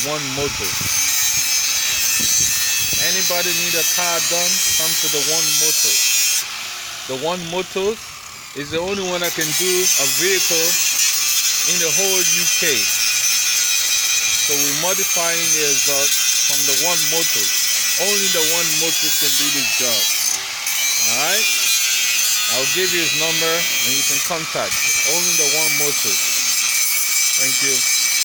One Motors. Anybody need a car done, come to the One Motors. The One Motors is the only one that can do a vehicle in the whole UK. So we're modifying the exhaust from the One Motors. Only the One Motors can do this job. Alright? I'll give you his number and you can contact. Only the One Motors. Thank you.